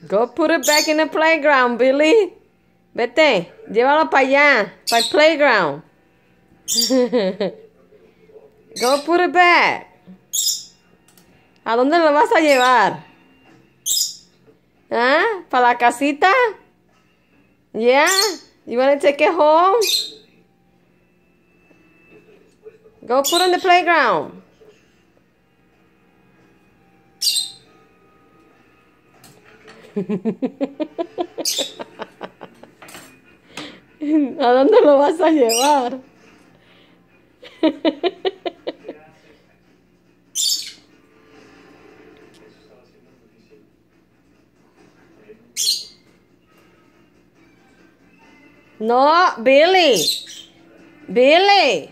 Go put it back in the playground, Billy. Vete, llévalo para allá, para el playground. Go put it back. ¿A dónde lo vas a llevar? ¿Ah? ¿Para la casita? Yeah? You want to take it home? Go put it in the playground. ¿A dónde lo vas a llevar? No, Billy. Billy.